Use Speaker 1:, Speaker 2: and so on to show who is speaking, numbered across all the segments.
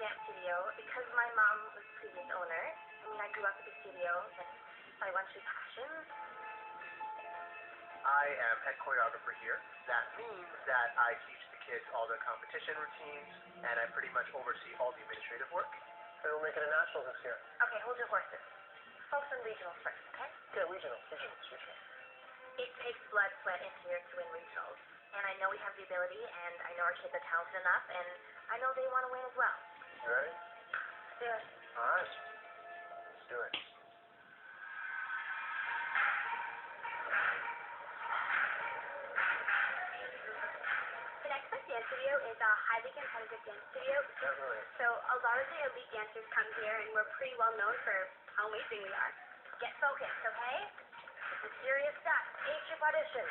Speaker 1: dance studio because my mom was the previous owner. I mean, I grew up with the studio, and my one true passion.
Speaker 2: I am head choreographer here. That means that I teach the kids all the competition routines, and I pretty much oversee all the administrative work. And we'll make it a nationals this year.
Speaker 1: Okay, hold your horses. Focus on regionals first, okay?
Speaker 2: Yeah, regionals.
Speaker 1: It takes blood, sweat, and tears to win regionals. And I know we have the ability, and I know our kids are talented enough, and I know they want to win as well.
Speaker 2: You ready?
Speaker 1: Let's do it.
Speaker 2: All right. Let's do it.
Speaker 1: The Next Best Dance Studio is a highly competitive dance studio.
Speaker 2: Definitely.
Speaker 1: So a lot of the elite dancers come here, and we're pretty well known for how amazing we are. Get focused, okay? This is serious stuff. A-Troop audition.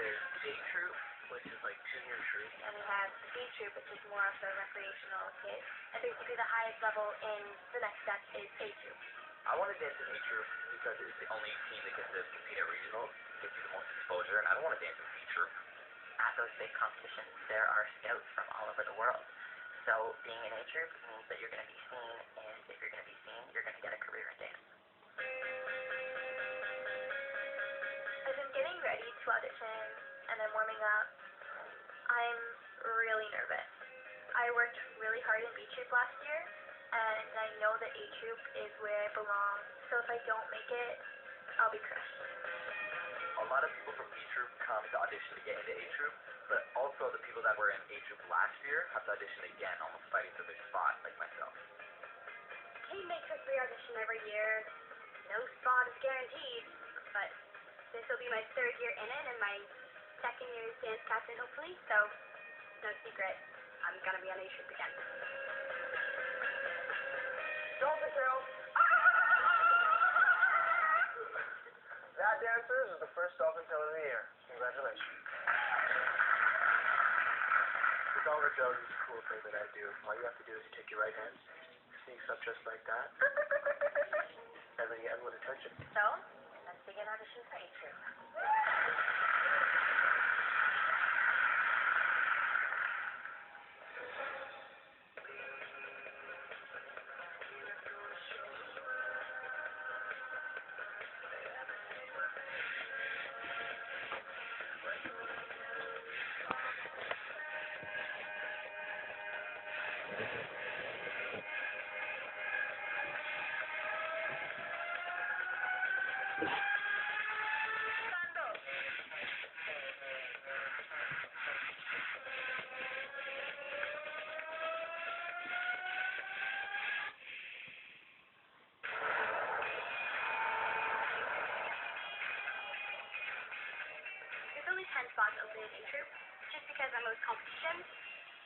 Speaker 2: There's A-Troop, which is like junior troop.
Speaker 1: And we have the B-Troop, which is more of the recreational kids. And basically the highest level in the next step is A-Troop.
Speaker 3: I want to dance in A-Troop because it's the only team that gets to compete at regionals, gets you the most exposure, and I don't want to dance in B-Troop. At those big competitions, there are scouts from all over the world. So being in A-Troop means that you're going to be seen, and if you're going to be seen, you're going to get a career in dance.
Speaker 1: I've been getting ready to audition, and I'm warming up. I'm really nervous. I worked really hard in B-Troop last year, and I know that A-Troop is where I belong. So if I don't make it, I'll be crushed.
Speaker 3: A lot of people from B-Troop come to audition to get into A-Troop, but also the people that were in A-Troop last year have to audition again, almost fighting for their spot, like myself.
Speaker 1: Team makes us re-audition every year. No spot is guaranteed, but this will be my third year in it and my second year as dance captain, hopefully, so no secret, I'm gonna be on A-Troop again.
Speaker 2: Dolphin tail. That, dancers, is the first dolphin tail of the year. Congratulations. The dollar jug is a cool thing that I do. All you have to do is you take your right hand, sneaks up just like that, and then you get everyone's attention.
Speaker 1: So, let's begin audition for A-Troop. There's only 10 spots open in A-Troop. Just because on most competitions,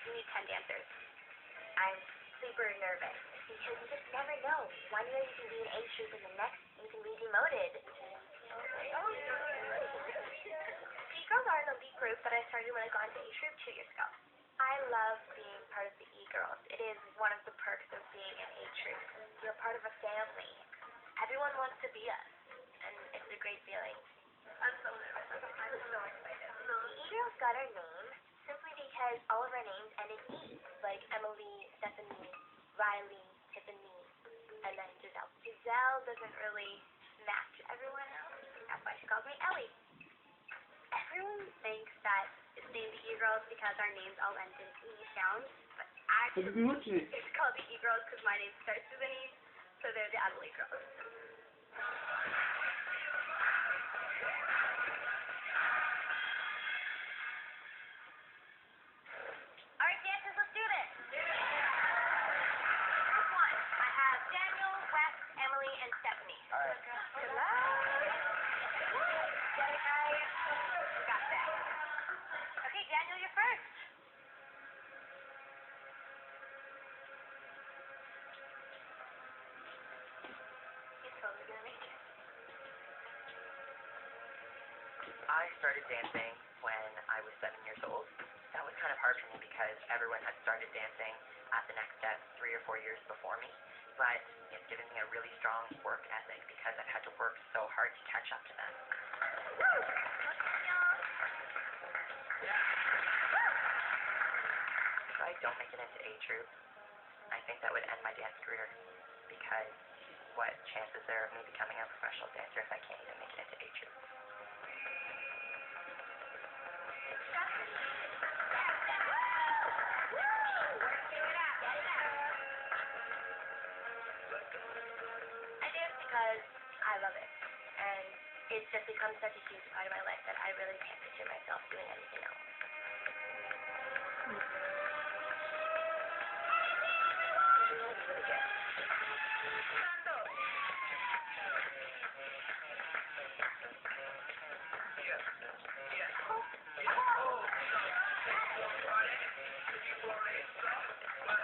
Speaker 1: you need 10 dancers. I'm super nervous because you just never know. One year you can be in A-Troop and the next you can be demoted. E-Girls are an elite group that I started when I got into A-Troop 2 years ago. I love being part of the E-Girls. It is one of the perks of being in A-Troop. You're part of a family. Everyone wants to be us, and it's a great feeling. I'm so nervous. I'm so excited. The E-Girls got our name simply because all of our names end in E, like Emily, Stephanie, Riley, Tiffany, and then Giselle. Giselle doesn't really match everyone else. That's why she calls me Ellie. Everyone thinks that it's named the E-Girls because our names all end in E sounds, but actually it's called the E-Girls because my name starts with an E, so they're the Adelaide Girls. Alright, dancers, let's do this! Group 1, I have Daniel, Wes, Emily, and Stephanie.
Speaker 2: Alright.
Speaker 1: Good luck! Get it, guys? You got that. Okay, Daniel, you're first. He's totally gonna make it.
Speaker 3: I started dancing when I was 7 years old. That was kind of hard for me because everyone had started dancing at the next step 3 or 4 years before me. but it's given me a really strong work ethic because I've had to work so hard to catch up to them. If I don't make it into A Troop, I think that would end my dance career, because what chances there of me becoming a professional dancer if I can't even make it into A Troop?
Speaker 1: I dance because I love it, and it's just become such a huge part of my life that I really can't picture myself doing anything else. It's really good.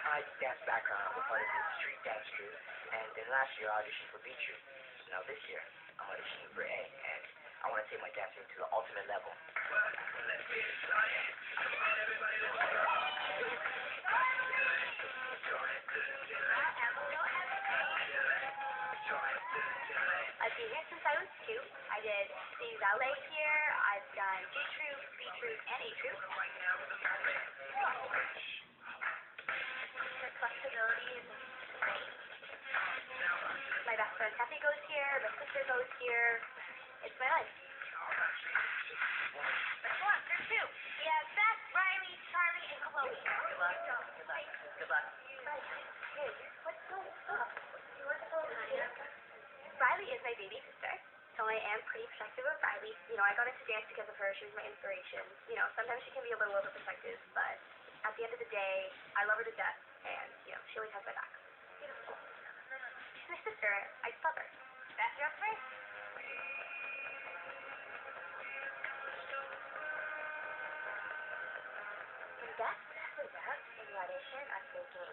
Speaker 3: My dance background, I'm a part of the street dance troupe, and then last year I auditioned for B Troop. So now this year, I'm auditioning for A, and I want to take my dancing to the ultimate level.
Speaker 1: I've been here since I was 2. I did singing ballet here. I've done G Troop, B Troop, and A Troop. The flexibility is great. My best friend Kathy goes here. My sister goes here. It's my life. Come on, there's 2. Yeah, Beth, Riley, Charlie, and Chloe.
Speaker 3: Good luck. Good luck. Good luck.
Speaker 1: Hey, what's going on? You want to go here? Riley is my baby sister, so I am pretty protective of Riley. You know, I got into dance because of her. She was my inspiration. You know, sometimes she can be a little overprotective, but at the end of the day, I love her to death, and, you know, she always has my back. Beautiful. She's my sister. I just love her. Beth, you're up first. When Beth was out in the audition, I'm thinking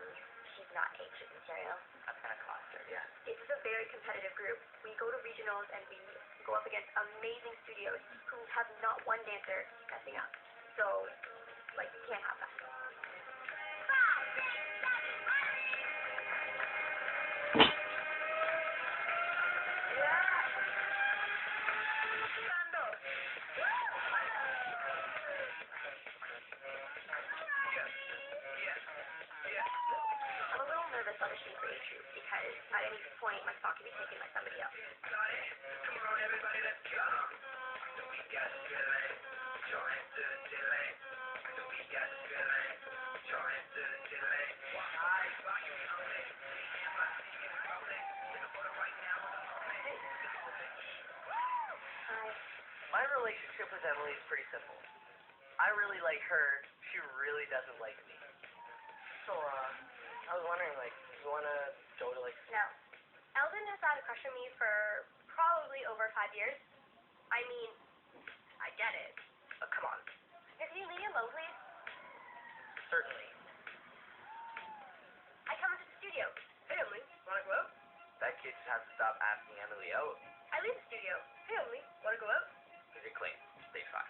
Speaker 1: she's not A Troop material.
Speaker 3: That's gonna cost her, yeah.
Speaker 1: This is a very competitive group. We go to regionals and we go up against amazing studios who have not one dancer messing up. So, like, you can't have that. I'm a little nervous auditioning for A Troop because at any point my spot can be taken by somebody else. Hi.
Speaker 2: My relationship with Emily is pretty simple. I really like her. She really doesn't like me. So, I was wondering, like, you wanna go to, like...
Speaker 1: No. Eldon has had a crush on me for probably over 5 years. I mean, I get it, but come on. Can you leave me alone, please?
Speaker 2: Certainly.
Speaker 1: I come into the studio. Hey, Emily, wanna go out?
Speaker 3: That kid just has to stop asking Emily out.
Speaker 1: I leave the studio. Hey, Emily, wanna go out?
Speaker 3: Is it clean? Stage 5.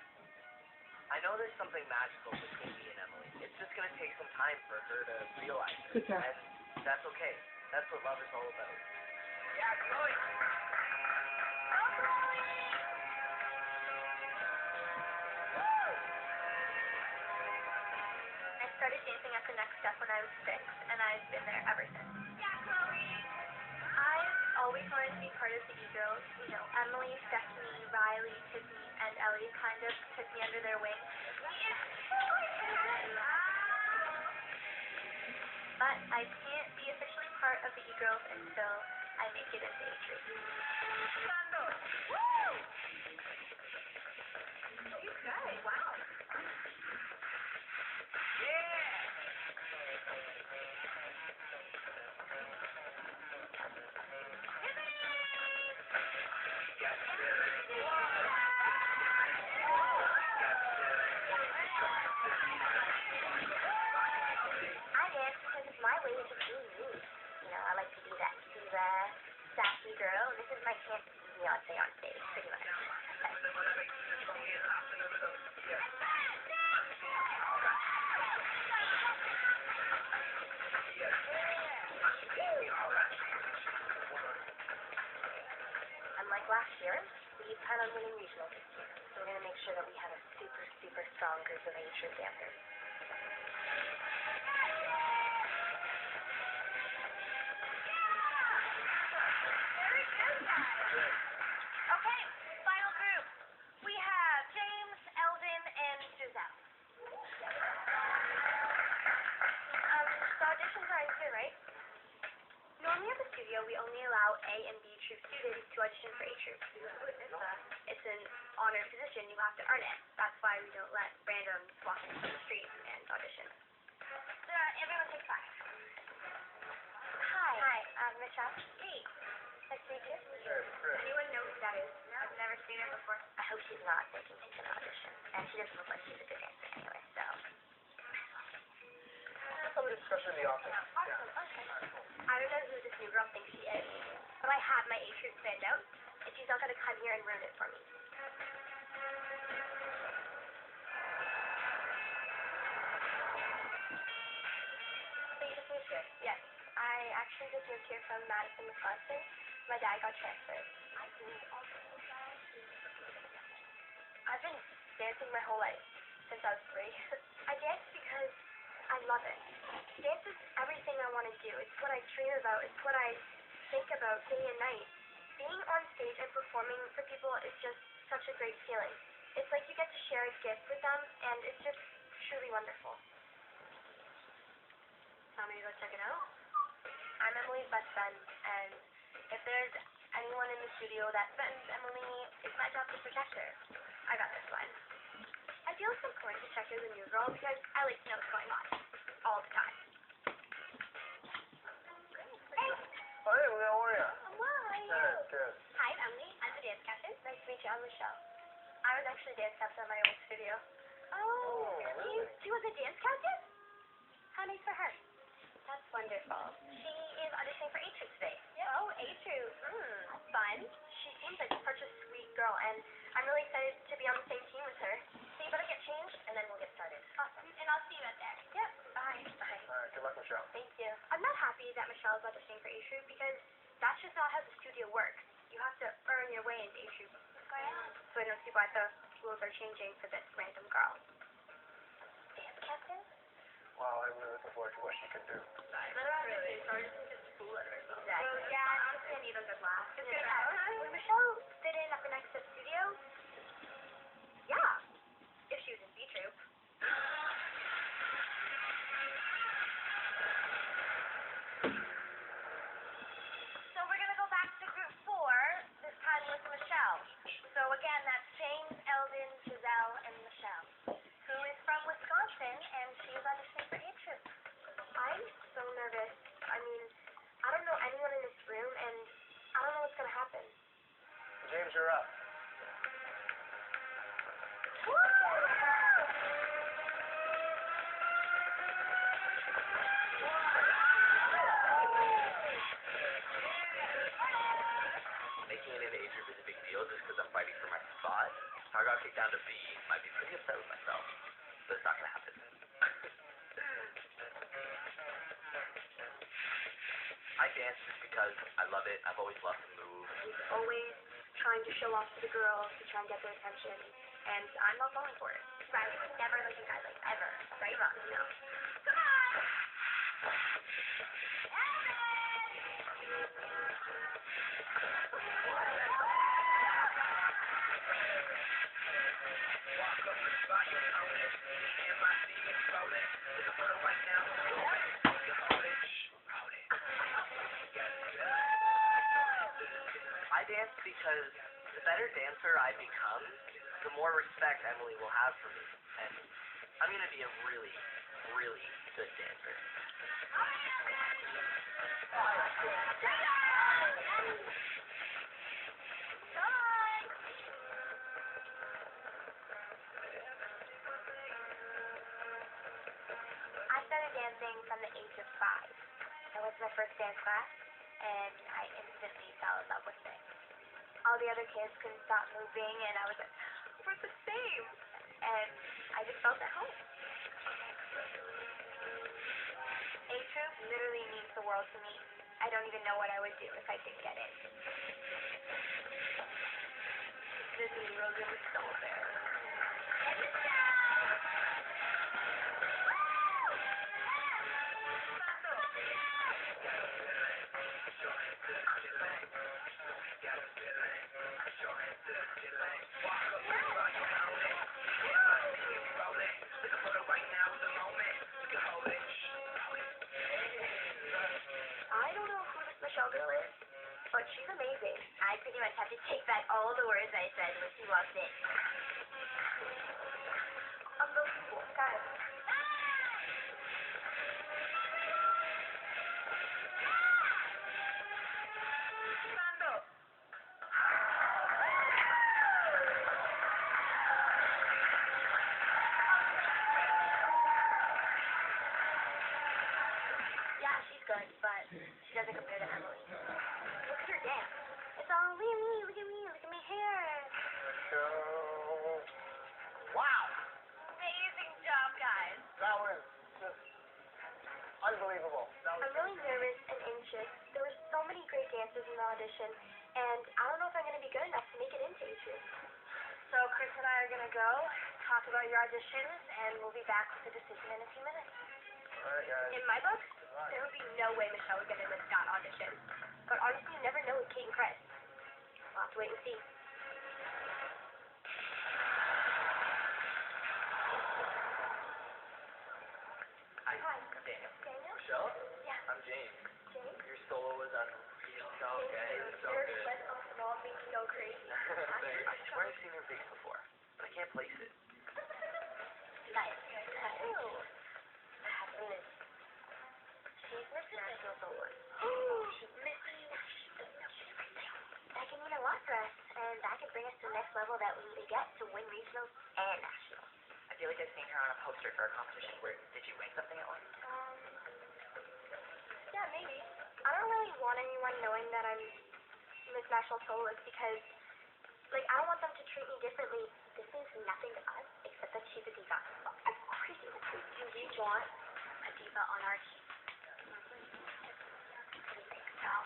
Speaker 2: I know there's something magical between me and Emily. It's just gonna take some time for her to realize it. And that's okay. That's what love is all about. Yeah, Chloe!
Speaker 1: I started dancing at the Next Step when I was 6, and I've been there ever since. Yeah, Chloe! I've always wanted to be part of the E-Girls. You know, Emily, Stephanie, Riley, Tiffany, and Ellie kind of took me under their wing. But I can't be officially part of the E-Girls until I make it into A Troop. Okay, wow. I dance because it's my way of being me. You know, I like to be that diva, sassy girl, and this is my chance to be Beyonce on stage, pretty much. on winning regionals this year, so we're going to make sure that we have a super, super strong group of A troop dancers. Okay, final group. We have James, Eldon, and Giselle. The auditions are in here, right? Normally at the studio, we only allow A and B troop students to audition for A troop. It's an honored position. You have to earn it. That's why we don't let randoms walk into the street and audition. So, everyone take 5. Hi. Hi, Michelle. Hey. Nice to meet you. Anyone know who that is? No. I've never seen her before. I hope she's not thinking she's going to audition. And she doesn't look like she's a good dancer anyway, so.
Speaker 2: Some discussion in the office.
Speaker 1: Awesome. Okay. I don't know who this new girl thinks she is, but I have my A troop planned out, and she's not going to come here and ruin it for me. So you just moved here? Yes. I actually just moved here from Madison, Wisconsin. My dad got transferred. I've been dancing my whole life, since I was 3. I dance because I love it. Dance is everything I want to do. It's what I dream about. It's what I think about day and night. Being on stage and performing for people is just such a great feeling. It's like you get to share a gift with them, and it's just truly wonderful. Want me to go check it out? I'm Emily's best friend, and if there's anyone in the studio that threatens Emily, it's my job to protect her. I got this one. I feel it's important to check with a new girl because I like to know what's going on all the time. Hey.
Speaker 2: Oh, hey, how are you?
Speaker 1: I'm well, how are you?
Speaker 2: Good.
Speaker 1: Hi, I'm Emily. I'm the dance captain. Nice to meet you. I'm Michelle. I was actually dance captain at my old studio. Oh, really? She was a dance captain? How nice for her. That's wonderful. She is auditioning for A Troop today. Yep. Oh, A Troop. That's fun. She seems like such a sweet girl, and I'm really excited to be on the same team with her. So you better get changed, and then we'll get started. Awesome. And I'll see you out there. Yep. Bye. Bye.
Speaker 2: All right, good luck, Michelle.
Speaker 1: Thank you. I'm not happy that Michelle is auditioning for A Troop because that's just not how the studio works. You have to earn your way into A Troop. So I don't see why the rules are changing for this random girl. Dance captain?
Speaker 2: Wow, I'm really looking forward to what she can do.
Speaker 1: Literally. So we're just just fool her. Exactly. Well, yeah, she can't even good laugh. It's good. Would Michelle fit in at the next step studio? Yeah. If she was in B Troop. So we're gonna go back to group 4, this time with Michelle. So again, that's James, Eldon, Giselle, and Michelle, who is from Wisconsin, and she is auditioning for A Troop. I'm so nervous. I mean, I don't know anyone in this room, and I don't know what's gonna happen.
Speaker 2: James, you're up.
Speaker 3: Making it into A troop is a big deal just because I'm fighting for my spot. If I got kicked down to B, I might be pretty upset with myself. But it's not going to happen. I dance just because I love it. I've always loved to move.
Speaker 1: He's always trying to show off to the girls, to try and get their attention, and I'm not falling for it. Riley would never like a guy like ever. Right, Mom? No. Come on!
Speaker 3: I dance because the better dancer I become, the more respect Emily will have for me. And I'm going to be a really, really good dancer.
Speaker 1: I started dancing from the age of 5. That was my first dance class, and I instantly fell in love with it. All the other kids couldn't stop moving, and I was like, we're the same. And I just felt at home. A Troop literally means the world to me. I don't even know what I would do if I didn't get in. It's Disney World, it was so embarrassing. I don't know who this Michelle girl is, but she's amazing. I pretty much have to take back all the words I said when she walked in. Unbelievable. Guys. Yeah, she's good, but she doesn't compare to Emily. Look at her dance. It's all, look at me, look at me, look at my hair.
Speaker 2: Wow!
Speaker 1: Amazing job, guys.
Speaker 2: That was just unbelievable.
Speaker 1: I'm really nervous and anxious. There were so many great dancers in the audition, and I don't know if I'm going to be good enough to make it into Atrium. So Chris and I are going to go talk about your auditions, and we'll be back with a decision in a few minutes.
Speaker 2: Alright, guys.
Speaker 1: In my book, there would be no way Michelle would get into the Scott audition. But honestly, you never know with Kate and Chris. We'll have to wait and see.
Speaker 3: Hi,
Speaker 1: Hi.
Speaker 3: I'm Daniel.
Speaker 1: Daniel?
Speaker 2: Michelle?
Speaker 1: Yeah.
Speaker 2: I'm James.
Speaker 1: James?
Speaker 2: Your solo was unreal. So good. So
Speaker 1: Your
Speaker 2: good.
Speaker 1: sweat off and all makes me go crazy.
Speaker 3: I swear I've seen your face before, but I can't place it.
Speaker 1: Nice. Hello. Miss. She's Miss National Soloist. Miss National. That can mean a lot for us, and that could bring us to the next level that we need to get to win regionals and nationals.
Speaker 3: I feel like I've seen her on a poster for a competition. Where did you win something at once?
Speaker 1: Yeah, maybe. I don't really want anyone knowing that I'm Miss National Soloist because, like, I don't want them to treat me differently. This means nothing to us except that she's a diva. I'm crazy. Do we want a diva on our team? What do you think, Sal?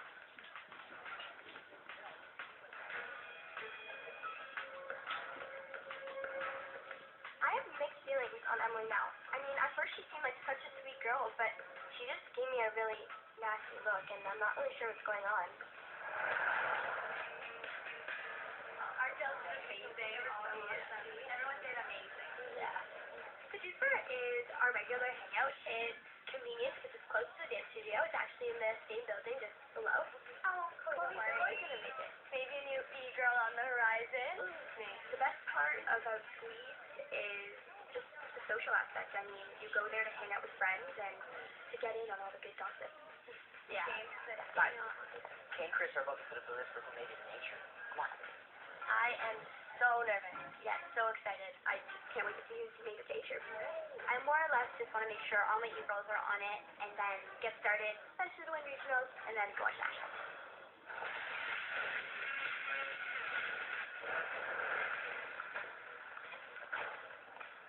Speaker 1: I have mixed feelings on Emily now. I mean, at first she seemed like such a sweet girl, but she just gave me a really nasty look, and I'm not really sure what's going on. Our girls did amazing. Everyone did amazing. Yeah. Producer is our regular hangout. It's convenient because it's close to the dance studio. It's actually in the same building, just below. Oh, Chloe's gonna make it. Maybe a new e-girl on the horizon. The best part about Squeeze is just the social aspect. I mean, you go there to hang out with friends and to get in on all the good gossip. Yeah.
Speaker 3: Guys, Kay and Chris are about to put up a list for who made it in nature. Come on.
Speaker 1: I am so nervous, yet so excited. I just can't wait to see who's made it to Atrium. I more or less just want to make sure all my e-girls are on it, and then get started, eventually to win regionals, and then go on nationals.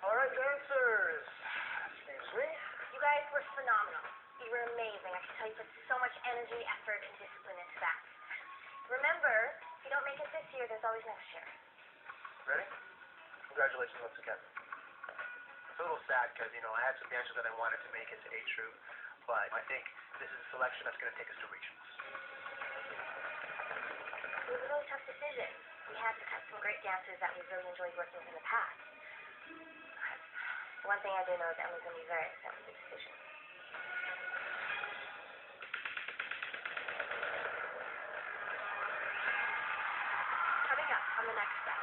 Speaker 2: Alright, dancers. Excuse me.
Speaker 1: You guys were phenomenal. You were amazing. I can tell you put so much energy, effort, and discipline into that. Remember, if you don't make it this year, there's always next year.
Speaker 2: Ready? Congratulations once again. It's a little sad because, I had some dancers that I wanted to make it to A-Troop, but I think this is a selection that's going to take us to regionals.
Speaker 1: It was a really tough decision. We had to cut some great dancers that we really enjoyed working with in the past. One thing I do know is Emily's going to be very upset with the decision. Coming up on the next step.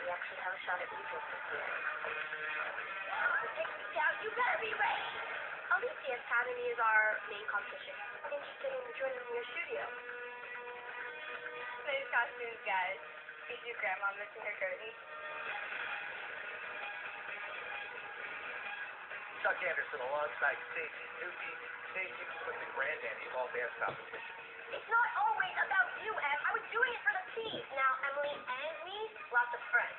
Speaker 1: We actually have a shot at regionals this year. Take me down. You better be ready. Alicia Academy is our main competition. I'm interested in joining your studio. Nice costumes, guys. Is your grandma missing her curtain?
Speaker 2: Chuck Anderson alongside Stacey Suki. Stacey was the Grand Dandy Ball Dance Competition.
Speaker 1: It's not always about you, Em. I was doing it for the team. Now, Emily and me lost a friend.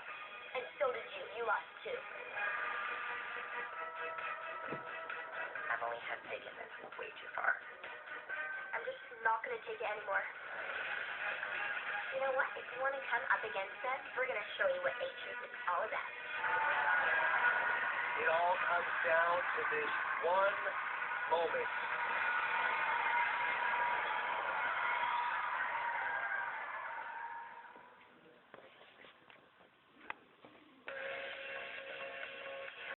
Speaker 1: And so did you. You lost too.
Speaker 3: Emily has taken this way too far.
Speaker 1: I'm just not going to take it anymore. You know what? If you want to come up against us, we're going to show you what A-Troop is all about.
Speaker 2: It all comes down to this one moment.